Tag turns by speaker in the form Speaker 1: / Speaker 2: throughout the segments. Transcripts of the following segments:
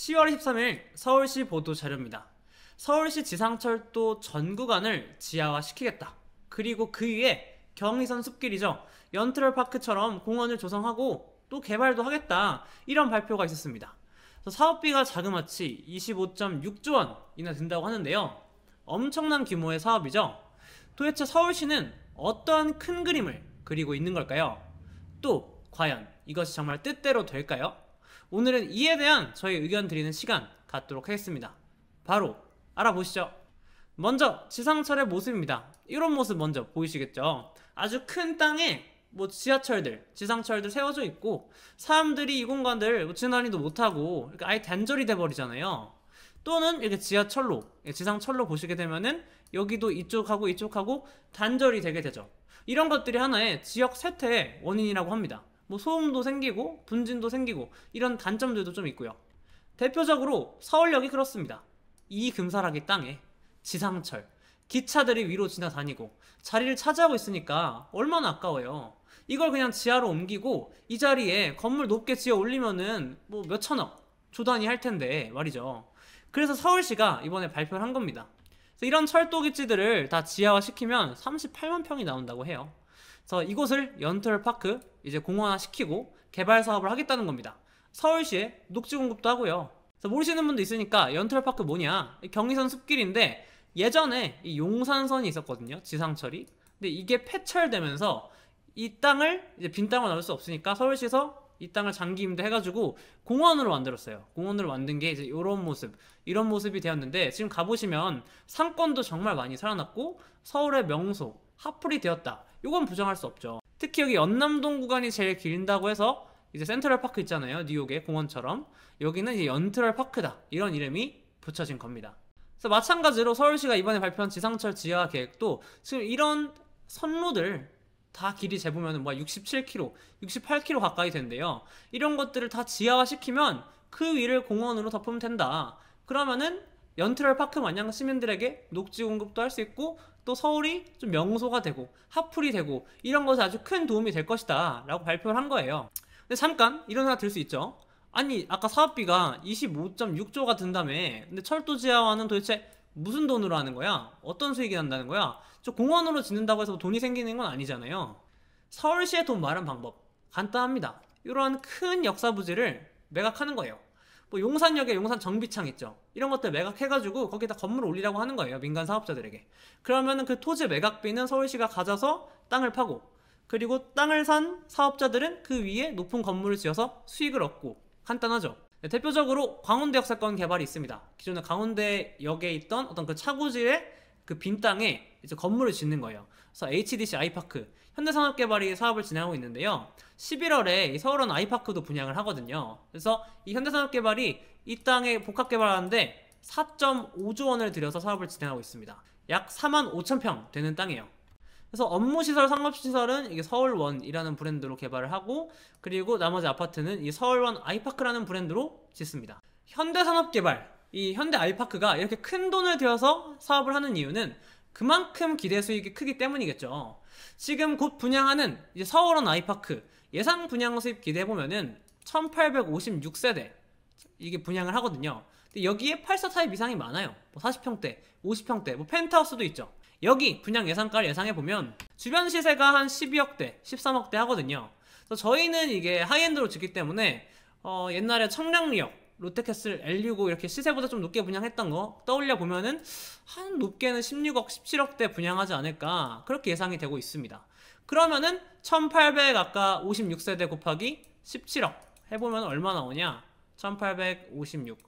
Speaker 1: 10월 23일 서울시 보도 자료입니다. 서울시 지상철도 전 구간을 지하화시키겠다. 그리고 그 위에 경의선 숲길이죠. 연트럴파크처럼 공원을 조성하고 또 개발도 하겠다. 이런 발표가 있었습니다. 사업비가 자그마치 25.6조 원이나 든다고 하는데요. 엄청난 규모의 사업이죠. 도대체 서울시는 어떤 큰 그림을 그리고 있는 걸까요? 또 과연 이것이 정말 뜻대로 될까요? 오늘은 이에 대한 저희 의견 드리는 시간 갖도록 하겠습니다. 바로 알아보시죠. 먼저 지상철의 모습입니다. 이런 모습 먼저 보이시겠죠? 아주 큰 땅에 지하철들, 지상철들 세워져 있고 사람들이 이 공간들 지나다니도 못하고 그러니까 아예 단절이 돼버리잖아요. 또는 이렇게 지하철로, 지상철로 보시게 되면은 여기도 이쪽하고 이쪽하고 단절이 되게 되죠. 이런 것들이 하나의 지역 쇠퇴의 원인이라고 합니다. 소음도 생기고 분진도 생기고 이런 단점들도 좀 있고요. 대표적으로 서울역이 그렇습니다. 이 금사라기 땅에 지상철, 기차들이 위로 지나다니고 자리를 차지하고 있으니까 얼마나 아까워요. 이걸 그냥 지하로 옮기고 이 자리에 건물 높게 지어 올리면은 몇천억 조단위 할 텐데 말이죠. 그래서 서울시가 이번에 발표를 한 겁니다. 그래서 이런 철도 기지들을 다 지하화 시키면 38만 평이 나온다고 해요. 그래서 이곳을 연트럴파크 이제 공원화 시키고 개발 사업을 하겠다는 겁니다. 서울시에 녹지 공급도 하고요. 그래서 모르시는 분도 있으니까 연트럴파크 뭐냐? 경의선 숲길인데 예전에 이 용산선이 있었거든요. 지상철이. 근데 이게 폐철되면서 이 땅을 이제 빈 땅을 넣을 수 없으니까 서울시에서 이 땅을 장기 임대해가지고 공원으로 만들었어요. 공원으로 만든 게 이제 이런 모습, 이런 모습이 되었는데 지금 가보시면 상권도 정말 많이 살아났고 서울의 명소, 핫플이 되었다. 이건 부정할 수 없죠. 특히 여기 연남동 구간이 제일 길다고 해서 이제 센트럴파크 있잖아요. 뉴욕의 공원처럼 여기는 이제 연트럴파크다. 이런 이름이 붙여진 겁니다. 그래서 마찬가지로 서울시가 이번에 발표한 지상철 지하 계획도 지금 이런 선로들 다 길이 재보면 67km, 68km 가까이 된대요. 이런 것들을 다 지하화 시키면 그 위를 공원으로 덮으면 된다. 그러면은 연트럴파크 마냥 시민들에게 녹지 공급도 할 수 있고 또 서울이 좀 명소가 되고 핫플이 되고 이런 것에 아주 큰 도움이 될 것이다 라고 발표를 한 거예요. 근데 잠깐 이런 생각 들 수 있죠. 아니 아까 사업비가 25.6조가 든다며. 근데 철도 지하화는 도대체 무슨 돈으로 하는 거야? 어떤 수익이 난다는 거야? 저 공원으로 짓는다고 해서 돈이 생기는 건 아니잖아요. 서울시의 돈 마련 방법 간단합니다. 이러한 큰 역사 부지를 매각하는 거예요. 용산역에 용산 정비창 있죠. 이런 것들 매각해가지고 거기다 건물을 올리라고 하는 거예요. 민간 사업자들에게. 그러면은 그 토지 매각비는 서울시가 가져서 땅을 파고 그리고 땅을 산 사업자들은 그 위에 높은 건물을 지어서 수익을 얻고 간단하죠. 네, 대표적으로 광운대 역사권 개발이 있습니다. 기존에 강원대역에 있던 어떤 그 차고지의 그 빈 땅에 이제 건물을 짓는 거예요. 그래서 HDC 아이파크, 현대산업개발이 사업을 진행하고 있는데요. 11월에 서울원 아이파크도 분양을 하거든요. 그래서 이 현대산업개발이 이 땅에 복합개발하는데 4.5조 원을 들여서 사업을 진행하고 있습니다. 약 4만 5천 평 되는 땅이에요. 그래서 업무시설, 상업시설은 이게 서울원이라는 브랜드로 개발을 하고 그리고 나머지 아파트는 이 서울원 아이파크라는 브랜드로 짓습니다. 현대산업개발, 이 현대 아이파크가 이렇게 큰 돈을 들여서 사업을 하는 이유는 그만큼 기대 수익이 크기 때문이겠죠. 지금 곧 분양하는 이제 서울원 아이파크 예상 분양 수입 기대해보면은 1856세대 이게 분양을 하거든요. 근데 여기에 8사 타입 이상이 많아요. 40평대, 50평대, 펜트하우스도 있죠. 여기 분양 예상가를 예상해보면 주변 시세가 한 12억대, 13억대 하거든요. 그래서 저희는 이게 하이엔드로 짓기 때문에 옛날에 청량리역, 롯데캐슬 L65 이렇게 시세보다 좀 높게 분양했던 거 떠올려 보면은 한 높게는 16억, 17억대 분양하지 않을까 그렇게 예상이 되고 있습니다. 그러면은 1800 아까 56세대 곱하기 17억 해보면 얼마 나오냐? 1856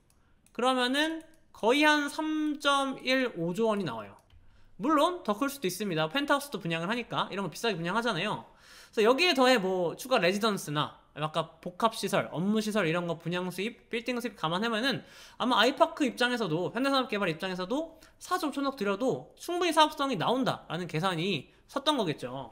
Speaker 1: 그러면은 거의 한 3.15조 원이 나와요. 물론 더 클 수도 있습니다. 펜트하우스도 분양을 하니까 이런 거 비싸게 분양하잖아요. 그래서 여기에 더해 추가 레지던스나 아까 복합시설, 업무시설 이런 거 분양 수입, 빌딩 수입 감안하면은 아마 아이파크 입장에서도 현대산업개발 입장에서도 4조 천억 들여도 충분히 사업성이 나온다라는 계산이 섰던 거겠죠.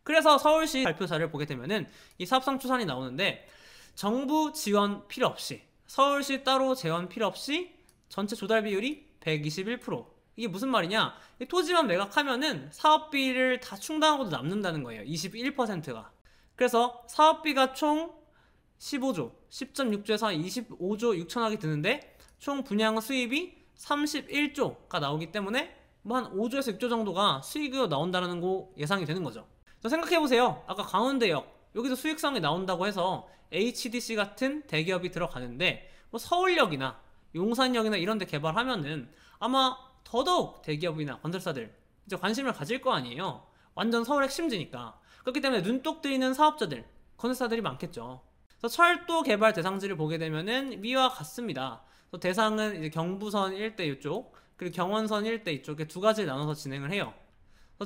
Speaker 1: 그래서 서울시 발표자를 보게 되면은 이 사업성 추산이 나오는데 정부 지원 필요 없이 서울시 따로 재원 필요 없이 전체 조달 비율이 121%. 이게 무슨 말이냐? 토지만 매각하면은 사업비를 다 충당하고도 남는다는 거예요. 21%가. 그래서 사업비가 총 15조, 10.6조에서 25조 6천억이 드는데 총 분양 수입이 31조가 나오기 때문에 뭐 한 5조에서 6조 정도가 수익으로 나온다는 거 예상이 되는 거죠. 생각해보세요. 아까 강원대역 여기서 수익성이 나온다고 해서 HDC 같은 대기업이 들어가는데 뭐 서울역이나 용산역이나 이런 데 개발하면은 아마 더더욱 대기업이나 건설사들 이제 관심을 가질 거 아니에요. 완전 서울 핵심지니까. 그렇기 때문에 눈독 들이는 사업자들, 건설사들이 많겠죠. 그래서 철도 개발 대상지를 보게 되면은 위와 같습니다. 대상은 이제 경부선 일대 이쪽, 그리고 경원선 일대 이쪽에 두 가지를 나눠서 진행을 해요.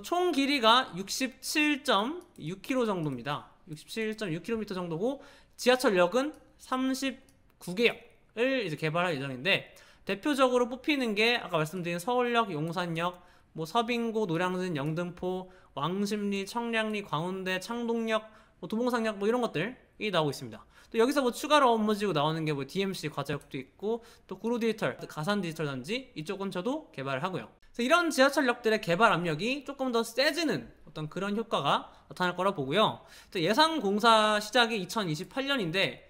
Speaker 1: 총 길이가 67.6km 정도입니다. 67.6km 정도고 지하철역은 39개역을 이제 개발할 예정인데 대표적으로 뽑히는 게 아까 말씀드린 서울역, 용산역, 뭐 서빙고, 노량진, 영등포, 왕십리, 청량리, 광운대, 창동역, 뭐 도봉산역 뭐 이런 것들이 나오고 있습니다. 또 여기서 뭐 추가로 업무지구 나오는 게 뭐 DMC 과자역도 있고 또 구로 디지털, 가산 디지털 단지 이쪽 근처도 개발을 하고요. 그래서 이런 지하철역들의 개발 압력이 조금 더 세지는 어떤 그런 효과가 나타날 거라 보고요. 또 예상 공사 시작이 2028년인데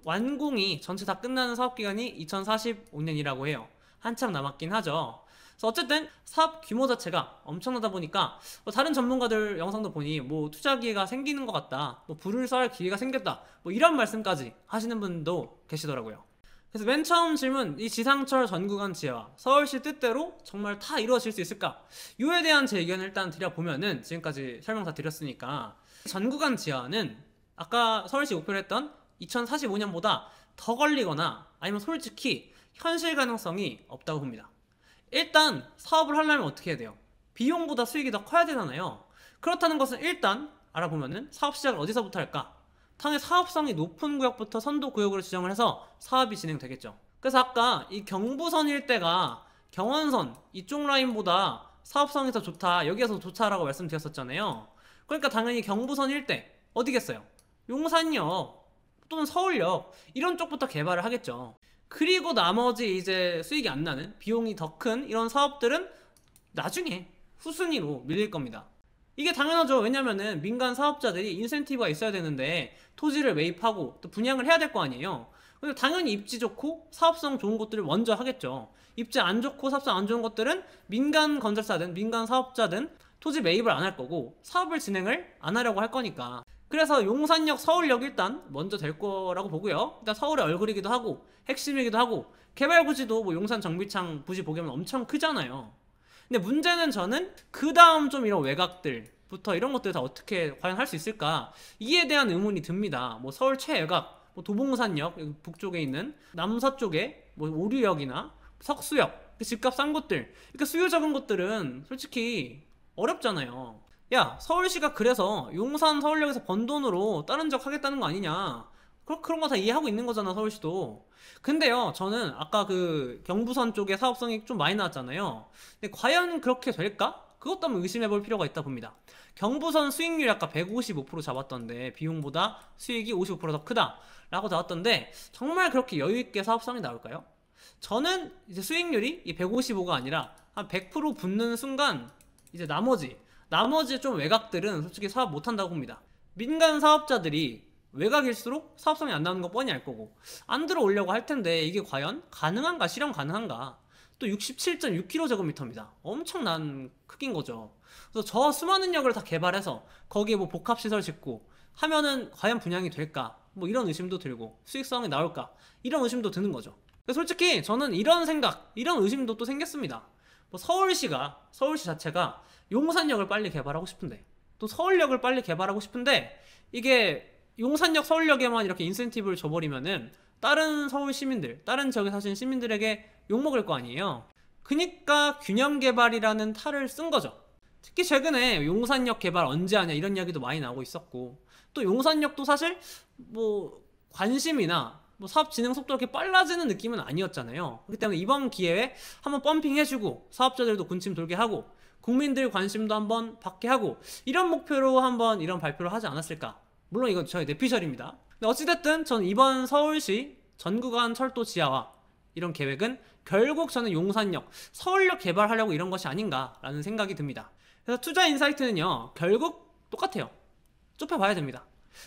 Speaker 1: 완공이 전체 다 끝나는 사업 기간이 2045년이라고 해요. 한참 남았긴 하죠. 그래서 어쨌든 사업 규모 자체가 엄청나다 보니까 뭐 다른 전문가들 영상도 보니 뭐 투자 기회가 생기는 것 같다, 뭐 불을 쌀 기회가 생겼다, 뭐 이런 말씀까지 하시는 분도 계시더라고요. 그래서 맨 처음 질문, 이 지상철 전 구간 지하 서울시 뜻대로 정말 다 이루어질 수 있을까? 이에 대한 제 의견을 일단 드려보면은 지금까지 설명 다 드렸으니까 전 구간 지하는 아까 서울시 목표로 했던 2045년보다 더 걸리거나 아니면 솔직히 현실 가능성이 없다고 봅니다. 일단 사업을 하려면 어떻게 해야 돼요? 비용보다 수익이 더 커야 되잖아요. 그렇다는 것은 일단 알아보면은 사업 시작을 어디서부터 할까? 당연히 사업성이 높은 구역부터 선도 구역으로 지정을 해서 사업이 진행되겠죠. 그래서 아까 이 경부선 일대가 경원선 이쪽 라인보다 사업성이 더 좋다, 여기에서 좋다라고 말씀드렸었잖아요. 그러니까 당연히 경부선 일대 어디겠어요? 용산역 또는 서울역 이런 쪽부터 개발을 하겠죠. 그리고 나머지 이제 수익이 안 나는 비용이 더 큰 이런 사업들은 나중에 후순위로 밀릴 겁니다. 이게 당연하죠. 왜냐면은 민간 사업자들이 인센티브가 있어야 되는데 토지를 매입하고 또 분양을 해야 될 거 아니에요. 근데 당연히 입지 좋고 사업성 좋은 것들을 먼저 하겠죠. 입지 안 좋고 사업성 안 좋은 것들은 민간 건설사든 민간 사업자든 토지 매입을 안 할 거고 사업을 진행을 안 하려고 할 거니까. 그래서 용산역, 서울역 일단 먼저 될 거라고 보고요. 일단 서울의 얼굴이기도 하고 핵심이기도 하고 개발 부지도 뭐 용산 정비창 부지 보기에는 엄청 크잖아요. 근데 문제는 저는 그 다음 좀 이런 외곽들부터 이런 것들 다 어떻게 과연 할 수 있을까, 이에 대한 의문이 듭니다. 뭐 서울 최외곽, 뭐 도봉산역 북쪽에 있는 남서쪽에 뭐 오류역이나 석수역, 집값 싼 곳들, 그러니까 수요 적은 곳들은 솔직히 어렵잖아요. 야, 서울시가 그래서 용산 서울역에서 번 돈으로 다른 지역 하겠다는 거 아니냐, 그런 거 다 이해하고 있는 거잖아 서울시도. 근데요, 저는 아까 그 경부선 쪽에 사업성이 좀 많이 나왔잖아요. 근데 과연 그렇게 될까? 그것도 한번 의심해 볼 필요가 있다 봅니다. 경부선 수익률이 아까 155% 잡았던데 비용보다 수익이 55%더 크다 라고 나왔던데 정말 그렇게 여유있게 사업성이 나올까요? 저는 이제 수익률이 이 155가 아니라 한 100% 붙는 순간 이제 나머지 좀 외곽들은 솔직히 사업 못한다고 봅니다. 민간 사업자들이 외곽일수록 사업성이 안 나오는 거 뻔히 알 거고 안 들어오려고 할 텐데 이게 과연 가능한가, 실현 가능한가. 또 67.6km제곱미터입니다. 엄청난 크기인 거죠. 그래서 저 수많은 역을 다 개발해서 거기에 뭐 복합시설 짓고 하면은 과연 분양이 될까, 뭐 이런 의심도 들고 수익성이 나올까, 이런 의심도 드는 거죠. 솔직히 저는 이런 생각, 이런 의심도 또 생겼습니다. 뭐 서울시 자체가 용산역을 빨리 개발하고 싶은데 또 서울역을 빨리 개발하고 싶은데 이게 용산역, 서울역에만 이렇게 인센티브를 줘버리면은 다른 서울 시민들, 다른 지역에 사시는 시민들에게 욕먹을 거 아니에요. 그니까 균형 개발이라는 탈을 쓴 거죠. 특히 최근에 용산역 개발 언제 하냐 이런 이야기도 많이 나오고 있었고 또 용산역도 사실 뭐 관심이나 뭐 사업 진행 속도가 그렇게 빨라지는 느낌은 아니었잖아요. 그렇기 때문에 이번 기회에 한번 펌핑 해주고 사업자들도 군침 돌게 하고 국민들 관심도 한번 받게 하고 이런 목표로 한번 이런 발표를 하지 않았을까. 물론 이건 저의 내피셜입니다. 근데 어찌됐든 저는 이번 서울시 전구간 철도 지하화 이런 계획은 결국 저는 용산역, 서울역 개발하려고 이런 것이 아닌가라는 생각이 듭니다. 그래서 투자 인사이트는요 결국 똑같아요. 좁혀봐야 됩니다.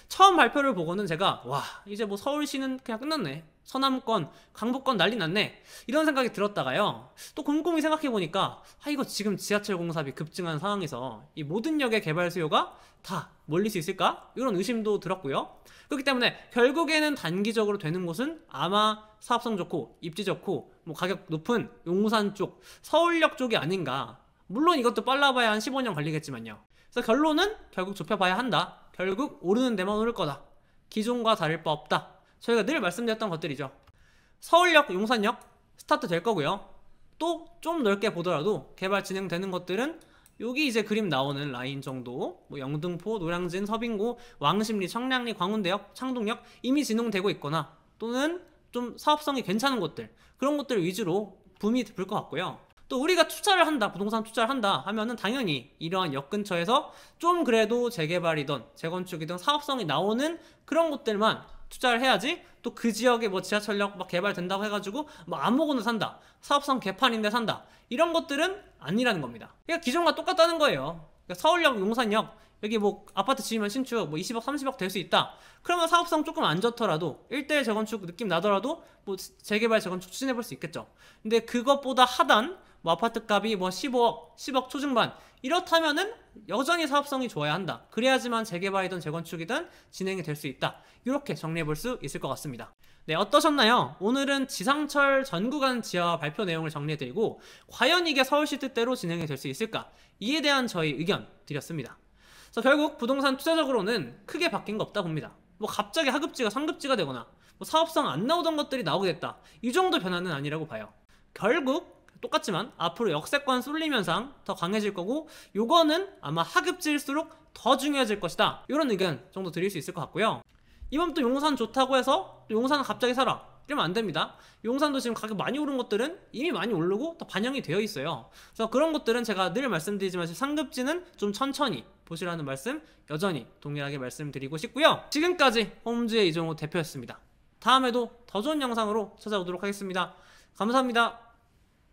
Speaker 1: 처음 발표를 보고는 제가 와 이제 뭐 서울시는 그냥 끝났네, 서남권 강북권 난리 났네, 이런 생각이 들었다가요, 또 곰곰이 생각해보니까 이거 지금 지하철 공사비 급증한 상황에서 이 모든 역의 개발 수요가 다 몰릴 수 있을까? 이런 의심도 들었고요. 그렇기 때문에 결국에는 단기적으로 되는 곳은 아마 사업성 좋고 입지 좋고 뭐 가격 높은 용산 쪽, 서울역 쪽이 아닌가. 물론 이것도 빨라봐야 한 15년 걸리겠지만요. 그래서 결론은 결국 좁혀봐야 한다. 결국 오르는 데만 오를 거다. 기존과 다를 바 없다. 저희가 늘 말씀드렸던 것들이죠. 서울역, 용산역 스타트 될 거고요. 또 좀 넓게 보더라도 개발 진행되는 것들은 여기 이제 그림 나오는 라인 정도, 뭐 영등포, 노량진, 서빙고, 왕십리, 청량리, 광운대역, 창동역 이미 진행되고 있거나 또는 좀 사업성이 괜찮은 곳들, 그런 곳들 위주로 붐이 불 것 같고요. 또 우리가 투자를 한다, 부동산 투자를 한다 하면은 당연히 이러한 역 근처에서 좀 그래도 재개발이든 재건축이든 사업성이 나오는 그런 곳들만 투자를 해야지, 또 그 지역에 뭐 지하철역 막 개발된다고 해가지고 뭐 아무거나 산다, 사업성 개판인데 산다, 이런 것들은 아니라는 겁니다. 그러니까 기존과 똑같다는 거예요. 그러니까 서울역, 용산역 여기 뭐 아파트 지으면 신축 뭐 20억, 30억 될 수 있다. 그러면 사업성 조금 안 좋더라도 1대1 재건축 느낌 나더라도 뭐 재개발 재건축 추진해 볼 수 있겠죠. 근데 그것보다 하단 뭐 아파트 값이 뭐 15억, 10억 초중반 이렇다면은 여전히 사업성이 좋아야 한다. 그래야지만 재개발이든 재건축이든 진행이 될 수 있다. 이렇게 정리해 볼 수 있을 것 같습니다. 네, 어떠셨나요? 오늘은 지상철 전 구간 지하 발표 내용을 정리해드리고 과연 이게 서울시 뜻대로 진행이 될 수 있을까? 이에 대한 저희 의견 드렸습니다. 그래서 결국 부동산 투자적으로는 크게 바뀐 거 없다 봅니다. 뭐 갑자기 하급지가 상급지가 되거나 뭐 사업성 안 나오던 것들이 나오게 됐다, 이 정도 변화는 아니라고 봐요. 결국 똑같지만 앞으로 역세권 쏠림 현상 더 강해질 거고, 요거는 아마 하급지일수록 더 중요해질 것이다, 이런 의견 정도 드릴 수 있을 것 같고요. 이번 또 용산 좋다고 해서 용산은 갑자기 사라 이러면 안 됩니다. 용산도 지금 가격 많이 오른 것들은 이미 많이 오르고 더 반영이 되어 있어요. 그래서 그런 것들은 제가 늘 말씀드리지만 상급지는 좀 천천히 보시라는 말씀 여전히 동일하게 말씀드리고 싶고요. 지금까지 홈즈의 이종호 대표였습니다. 다음에도 더 좋은 영상으로 찾아오도록 하겠습니다. 감사합니다.